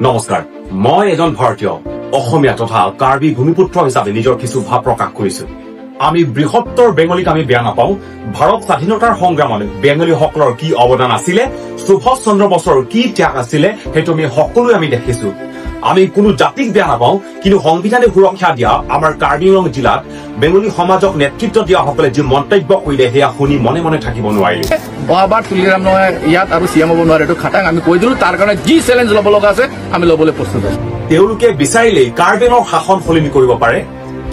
নমস্কাৰ মই এজন ভাৰতীয় অসমীয়া তথা কাৰ্বি ভূমিপুত্ৰ হিচাপে নিজৰ কিছু ভাৱ প্ৰকাশ কৰিছো আমি বৃহত্তৰ বেংগলীক আমি বেয়া নাপাওঁ ভাৰত স্বাধীনতাৰ সংগ্ৰামত বেংগলীসকলৰ কি অৱদান আছিলে সুভাষ চন্দ্ৰ বসুৰ কি ত্যাগ আছিলে সেইটো আমি সকলোৱে আমি দেখিছো আমি কোনো জাতিক বেয়া নাপাওঁ কিন্তু সংবিধানে সুৰক্ষা দিয়া আমাৰ কাৰ্বি আংলং জিলাত বেংগলী সমাজক নেতৃত্ব দিয়া সকলে যি মন্তব্য কৰিলে সেয়া শুনি মনে মনে থাকিব নোৱাৰিলে বাৰবাৰ তুলিৰাম নহয় ইয়াত আৰু চিএম হ'ব নোৱাৰে এইটো খাটাং আমি কৈ দিলো তাৰ কাৰণে যি চেলেঞ্জ ল'ব লগা আছে আমি ল'বলৈ প্ৰস্তুত আছো তেওঁলোকে বিচাৰিলে কাৰ্বি আংলং শাসন সলনি কৰিব পাৰে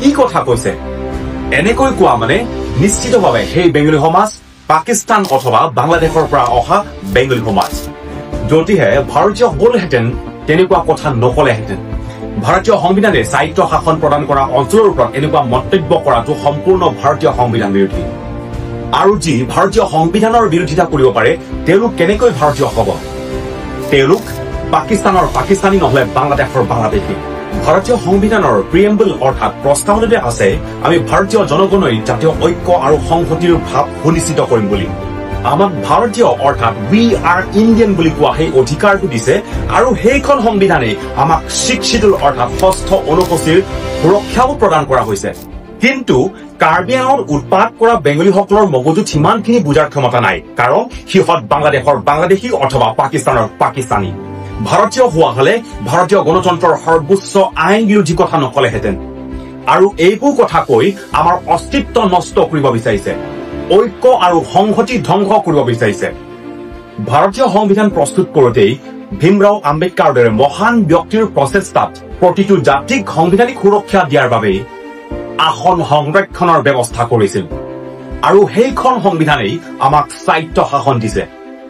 কি কথা কৈছে এনেকৈ কোৱা মানে নিশ্চিতভাৱে সেই বেংগলী সমাজ পাকিস্তান অথবা বাংলাদেশৰ পৰা অহা বেংগলী সমাজ যদিহে ভাৰতীয় হ'লহেঁতেন তেনেকুৱা কথা নকলেহেঁতেন ভাৰতীয় সংবিধানে স্বায়ত্ব শাসন প্ৰদান কৰা অঞ্চলৰ ওপৰত এনেকুৱা মন্তব্য কৰাটো সম্পূৰ্ণ ভাৰতীয় সংবিধান বিৰোধী আৰু যি ভাৰতীয় সংবিধানৰ বিৰোধিতা কৰিব পাৰে তেওঁলোক কেনেকৈ ভাৰতীয় হ'ব তেওঁলোক পাকিস্তানৰ পাকিস্তানী নহলে বাংলাদেশৰ বাংলাদেশী ভাৰতীয় সংবিধানৰ প্ৰিএম্বল অৰ্থাৎ প্ৰস্তাৱনাতে আছে আমি ভাৰতীয় জনগণৰ জাতীয় ঐক্য আৰু সংহতিৰ ভাৱ সুনিশ্চিত কৰিম বুলি আমাক ভাৰতীয় অৰ্থাৎ উই আৰ ইণ্ডিয়ান বুলি কোৱা সেই অধিকাৰটো দিছে আৰু সেইখন সংবিধানে আমাক শিক্ষিতুল অৰ্থাৎ ষষ্ঠ অনুসূচীৰ সুৰক্ষাও প্ৰদান কৰা হৈছে কিন্তু কাৰ্বি আংলঙত উৎপাত কৰা বেংগলীসকলৰ মগজুত সিমানখিনি বুজাৰ ক্ষমতা নাই কাৰণ সিহঁত বাংলাদেশৰ বাংলাদেশী অথবা পাকিস্তানৰ পাকিস্তানী ভাৰতীয় হোৱা হলে ভাৰতীয় গণতন্ত্ৰৰ সৰ্বোচ্চ আইন বিৰোধী কথা নকলেহেঁতেন আৰু এইবোৰ কথা কৈ আমাৰ অস্তিত্ব নষ্ট কৰিব বিচাৰিছে ঐক্য আৰু সংহতি ধ্বংস কৰিব বিচাৰিছে ভাৰতীয় সংবিধান প্ৰস্তুত কৰোঁতেই ভীমৰাও আম্বেদকাৰৰ দৰে মহান ব্যক্তিৰ প্ৰচেষ্টাত প্ৰতিটো জাতিক সাংবিধানিক সুৰক্ষা দিয়াৰ বাবে আসন সংৰক্ষণৰ ব্যৱস্থা কৰিছিল আৰু সেইখন সংবিধানেই আমাক স্বায়ত্ব শাসন দিছে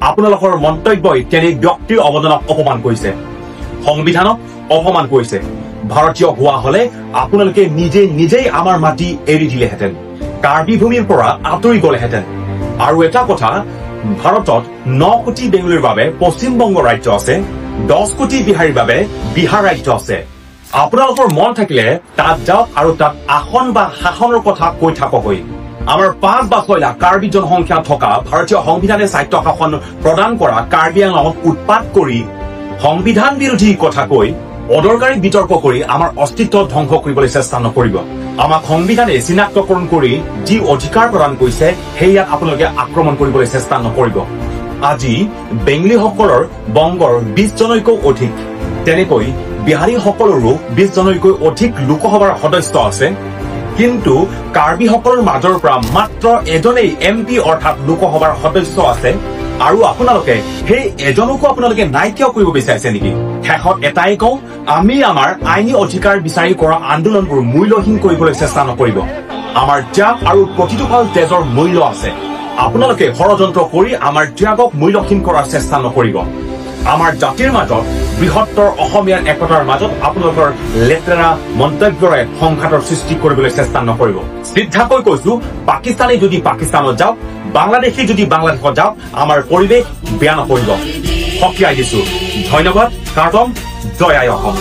আপোনালোকৰ মন্তব্যই তেনে ব্যক্তিৰ অৱদানক অপমান কৰিছে সংবিধানক অপমান কৰিছে ভাৰতীয় হোৱা হলে আপোনালোকে নিজেই আমাৰ মাটি এৰি দিলেহেঁতেন কাৰ্বি ভূমিৰ পৰা আঁতৰি গলেহেঁতেন আৰু এটা কথা ভাৰতত 9 কোটি বেংগলীৰ বাবে পশ্চিমবংগ ৰাজ্য আছে 10 কোটি বিহাৰীৰ বাবে বিহাৰ ৰাজ্য আছে আপোনালোকৰ মন থাকিলে তাত যাওক আৰু তাত আসন বা শাসনৰ কথা কৈ থাককৈ আমাৰ 5 বা 6 লাখ কাৰ্বি জনসংখ্যা থকা ভাৰতীয় সংবিধানে স্বায়ত্ব শাসন প্ৰদান কৰা কাৰ্বি আংলঙত উৎপাত কৰি সংবিধান বিৰোধী কথা কৈ অদৰকাৰী বিতৰ্ক কৰি আমাৰ অস্তিত্ব ধ্বংস কৰিবলৈ চেষ্টা নকৰিব আমাক সংবিধানে চিনাক্তকৰণ কৰি যি অধিকাৰ প্ৰদান কৰিছে সেয়া আপোনালোকে আক্ৰমণ কৰিবলৈ চেষ্টা নকৰিব আজি বেংগলীসকলৰ বংগৰ 20 জনৈকৈ অধিক তেনেকৈ বিহাৰীসকলৰো 20 জনৈকৈ অধিক লোকসভাৰ সদস্য আছে কিন্তু কাৰ্বিসকলৰ মাজৰ পৰা মাত্ৰ এজনেই এমপি অৰ্থাৎ লোকসভাৰ সদস্য আছে আৰু আপোনালোকে সেই এজনকো আপোনালোকে নাইকিয়া কৰিব বিচাৰিছে নেকি শেষত এটাই কওঁ আমি আমাৰ আইনী অধিকাৰ বিচাৰি কৰা আন্দোলনবোৰ মূল্যহীন কৰিবলৈ চেষ্টা নকৰিব আমাৰ ত্যাগ আৰু প্ৰতিটো ভাল তেজৰ মূল্য আছে আপোনালোকে ষড়যন্ত্ৰ কৰি আমাৰ ত্যাগক মূল্যহীন কৰাৰ চেষ্টা নকৰিব আমাৰ জাতিৰ মাজত বৃহত্তৰ অসমীয়াৰ একতাৰ মাজত আপোনালোকৰ লেতেৰা মন্তব্যৰে সংঘাতৰ সৃষ্টি কৰিবলৈ চেষ্টা নকৰিব সিদ্ধাকৈ কৈছো পাকিস্তানী যদি পাকিস্তানত যাওক বাংলাদেশী যদি বাংলাদেশত যাওক আমাৰ পৰিৱেশ বেয়া নকৰিব সকীয়াই দিছো ধন্যবাদ কাৰ্টন জয় আই অসম